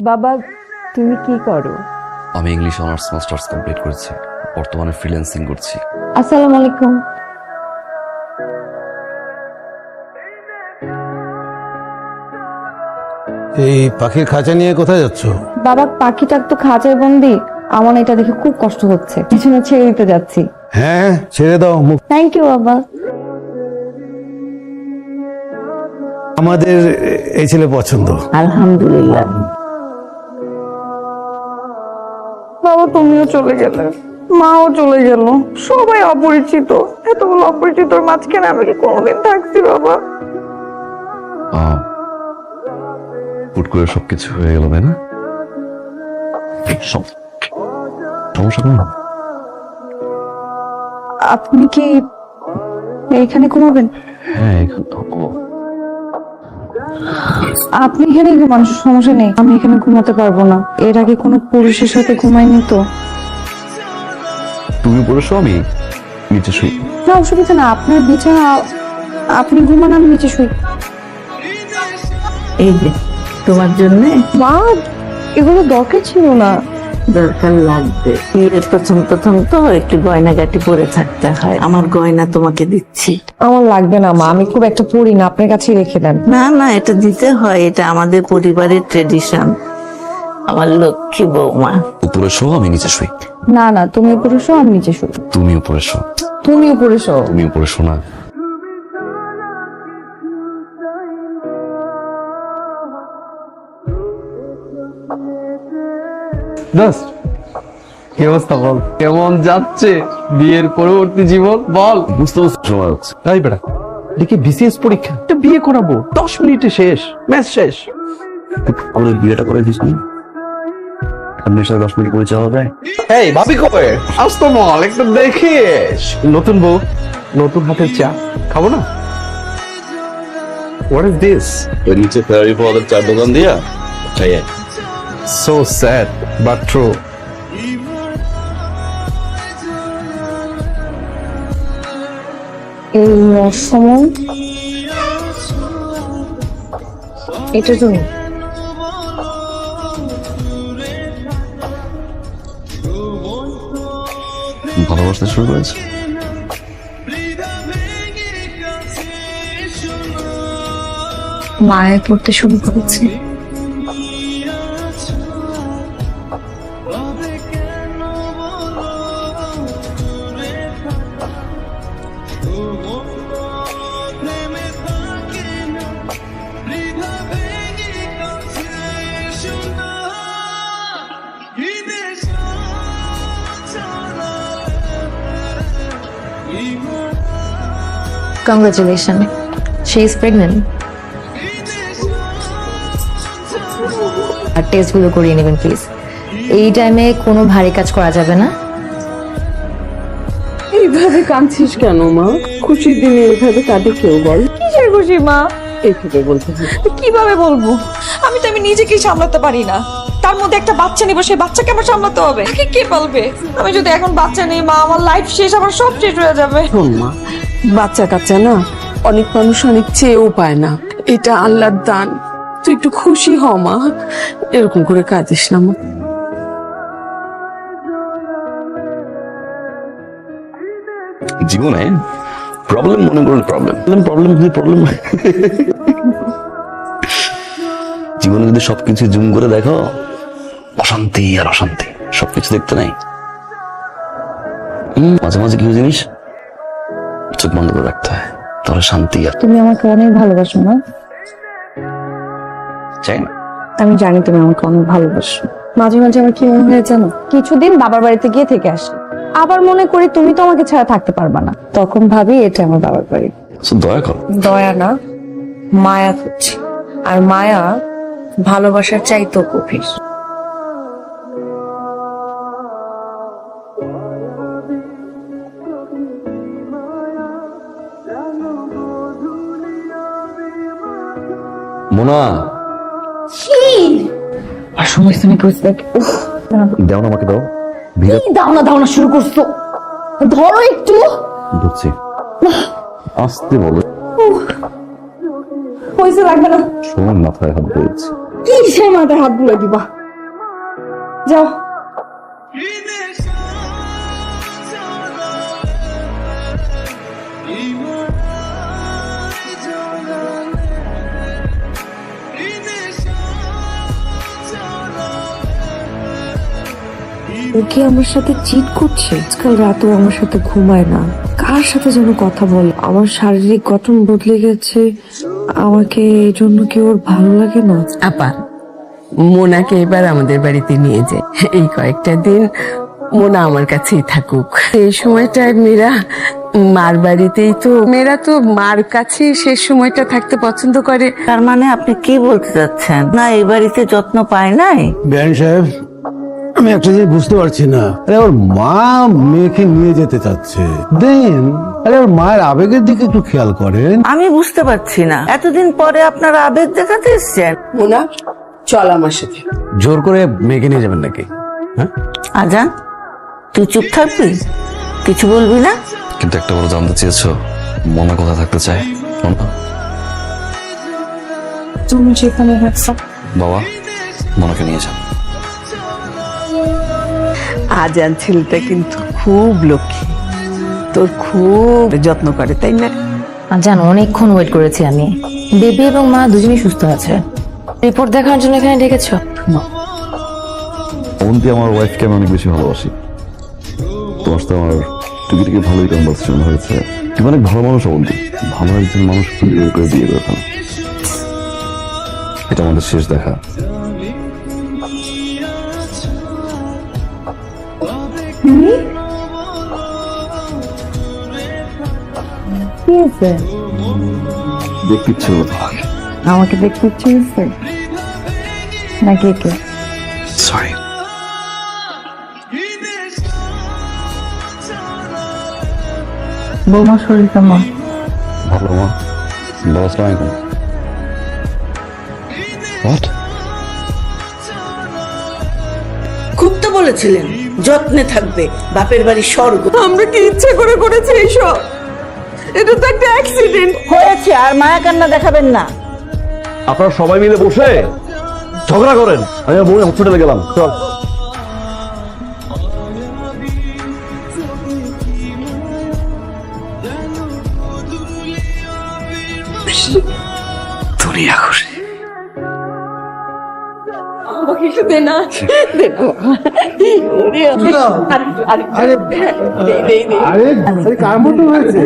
বাবা, তুমি কি করো? আমি ইংলিশ অনার্স মাস্টার্স কমপ্লিট করেছি, বর্তমানে ফ্রিল্যান্সিং করছি। আসসালামু আলাইকুম। এই পাখির খাঁচা নিয়ে কোথায় যাচ্ছ? বাবা, পাখিটার তো খাঁচায় বন্দি, আমার এটা দেখে খুব কষ্ট হচ্ছে, পিছনে ছেড়ে দিতে যাচ্ছি। হ্যাঁ, ছেড়ে দাও। থ্যাংক ইউ বাবা। আমাদের এই ছেলে পছন্দ। আলহামদুলিল্লাহ। বাবা, তুমিও চলে গেলে, মাও চলে গেল, সবাই অপরিচিত। এতগুলো অপরিচিতর মাঝখানে আমি কি কোনোদিন থাকছি বাবা? হুট করে সবকিছু হয়ে গেল, তাই না? সমস্যা কোনো? আপনি কি এখানে ঘুমাবেন? হ্যাঁ, এখানে থাকবো। আপনি এখানে ঘুমান, সমস্যা নেই। আমি এখানে ঘুমাতে পারবো না, এর আগে কোনো পুরুষের সাথে ঘুমাইনি তো। তুমি পড়েছো, আমি নিচে শুই। না, অসুবিধা না, আপনার বিছানা, আপনি ঘুমান, আমি নিচে শুই। এই যে তোমার জন্য মা, এগুলো দরকার ছিল না। দরকার লাগবে। বিয়ের প্রথম প্রথম তো একটু গয়নাগাটি পরে থাকতে হয়। আমার গয়না তোমাকে দিচ্ছি। আমার লাগবে না মা, আমি খুব একটা পড়ি না, আপনার কাছেই রেখে দেন। না না, এটা দিতে হয়, এটা আমাদের পরিবারের ট্রেডিশন। আমার লক্ষ্মী বৌমা। উপরে শো, আমি নিচে শুই। না না, তুমি উপরে শো, আমি নিচে শুই। তুমি উপরে শো। তুমি উপরে শো। তুমি উপরে শো না। দোস্ত, কি অবস্থা বল? কেমন যাচ্ছে বিয়ের পরবর্তী জীবন বল? বুঝতে বুঝতে সময় হচ্ছে। তাই বেটা, দেখি বিসিএস পরীক্ষা, একটা বিয়ে করাবো, 10 মিনিটে শেষ, ম্যাচ শেষ। আমাদের বিয়েটা করে দিস নি? আপনার সাথে 10 মিনিট পরিচয় হবে। এই ভাবি কবে আসতো? মল একটু দেখিস। নতুন বউ, নতুন হাতের চা খাবো না? What is this? ওই নিচে ফেরারি পাওয়ার চার দোকান দিয়া চাই। So sad but true. এই রসমন, এটার জন্য ভালোবাসতে শুরু করেছে। মায়ে পড়তে শুরু করেছে। Congratulations. She is pregnant. আর টেস্টগুলো করিয়ে নেবেন প্লিজ। এই টাইমে কোনো ভারী কাজ করা যাবে না। এইভাবে কাঁদছিস কেন মা? খুশির দিনে এইভাবে কাঁদে কেউ বল? কিসের খুশি মা? এইভাবে বলতে হবে। কিভাবে বলবো? আমি নিজেকেই সামলাতে পারি না, তার মধ্যে একটা বাচ্চা নিব, সেই বাচ্চাকে আমার সামলাতে হবে। তাকে কে পালবে? আমি যদি এখন বাচ্চা নেই মা, আমার লাইফ শেষ, আমার সব শেষ হয়ে যাবে। শোন মা, বাচ্চা কাচ্চা না অনেক মানুষ অনেক চেয়েও পায় না, এটা আল্লাহর দান। তুই একটু খুশি হ মা, এরকম করে কাঁদিস না মা। জীবনে প্রবলেম মনে করুন, প্রবলেম জীবনে যদি সবকিছু জুম করে দেখো, অশান্তি আর অশান্তি, সবকিছু দেখতে নাই। মাঝে মাঝে কিছু জিনিস চোখ বন্ধ করে রাখতে হয়, তাহলে শান্তি। আর তুমি আমাকে অনেক ভালোবাসো না? চাই না? আমি জানি তুমি আমাকে অনেক ভালোবাসো। মাঝে মাঝে আমার কি মনে হয় জানো, কিছুদিন বাবার বাড়িতে গিয়ে থেকে আসি, আবার মনে করি তুমি তো আমাকে ছাড়া থাকতে পারবা না, তখন ভাবি এটা আমার বাবার বাড়ি। দয়া করো। দয়া না, মায়া করছি, আর মায়া ভালোবাসার চাইতেও গভীর। মোনা, আর সময় তুমি কইছো দাও না, আমাকে দাও। দাও না শুরু করছো, ধরো একটু। ঢুকছি, আসতে বলো। পয়সা লাগবে না। শোন, মাথায় হাত দিয়েছি। কিসের মাথায় হাত বুলাই দিবা? যাও। ও কি আমার সাথে চিট করছে? আজকাল রাতেও আমার সাথে ঘুমায় না, কার সাথে যেন কথা বলে। আমার শারীরিক গঠন বদলে গেছে, আমাকে এই জন্য কি ওর ভালো লাগে না? আপা, মোনাকে এবার আমাদের বাড়িতে নিয়ে যায়। এই কয়েকটা দিন মোনা আমার কাছেই থাকুক। এই সময়টায় মেয়েরা মার বাড়িতেই তো, মেয়েরা তো মার কাছে শেষ সময়টা থাকতে পছন্দ করে। তার মানে আপনি কি বলতে চাচ্ছেন? না এই বাড়িতে যত্ন পায় নাই? বেআইন সাহেব, আমি একটা জিনিস বুঝতে পারছি না। আরে ওর মা মেয়েকে নিয়ে যেতে চাচ্ছে, দেন আরে ওর মায়ের আবেগের দিকে একটু খেয়াল করেন। আমি বুঝতে পারছি না, এতদিন পরে আপনারা আবেগ দেখাতে এসছেন। মোনা, চল আমার সাথে। জোর করে মেয়েকে নিয়ে যাবেন নাকি? হ্যাঁ, আজান, তুই চুপ থাকবি, কিছু বলবি না? কিন্তু একটা বড় জানতে চেয়েছো মনা কোথায় থাকতে চায়? মনা? তুমি যেখানে থাকছো। বাবা, মনাকে নিয়ে যান। আজান ছেলেটা কিন্তু খুব লক্ষ্মী, তোর খুব যত্ন করে, তাই না? জানো, অনেকক্ষণ ওয়েট করেছি আমি। বেবি এবং মা দুজনেই সুস্থ আছে। রিপোর্ট দেখার জন্য এখানে ডেকেছো? অবন্তি আমার ওয়াইফকে আমি অনেক বেশি ভালোবাসি। তোমার সাথে আমার টুকি ভালোই কনভারসেশন হয়েছে। তুমি অনেক ভালো মানুষ অবন্তি, ভালো একজন মানুষ করে বিয়ে করে ফেলো। এটা আমাদের শেষ দেখা। দেখতে ইচ্ছে হলো তোমাকে। আমাকে দেখতে ইচ্ছে হচ্ছে নাকি? কে? সরি। বৌমা শরীর কেমন? ভালো মা। বাবা আসসালামু আলাইকুম। What? খুব তো বলেছিলেন যত্নে থাকবে, বাপের বাড়ি স্বর্গ। আমরা কি ইচ্ছে করে করেছি এইসব? এটা তো একটা অ্যাক্সিডেন্ট হয়েছে, আর মায়া কান্না দেখাবেন না। আপনারা সবাই মিলে বসে ঝগড়া করেন, আমি আমার বোনের হসপিটালে গেলাম। চল। দুনিয়া খুশি। আমাকে একটু দে না। কার মতো হয়েছে?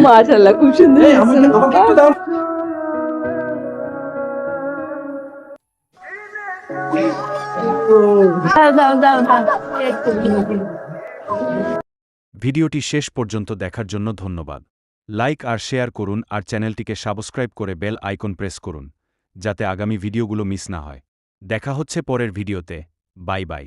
মাশাআল্লাহ, খুব সুন্দর। ভিডিওটি শেষ পর্যন্ত দেখার জন্য ধন্যবাদ। লাইক আর শেয়ার করুন আর চ্যানেলটিকে সাবস্ক্রাইব করে বেল আইকন প্রেস করুন, যাতে আগামী ভিডিওগুলো মিস না হয়। দেখা হচ্ছে পরের ভিডিওতে। Bye bye.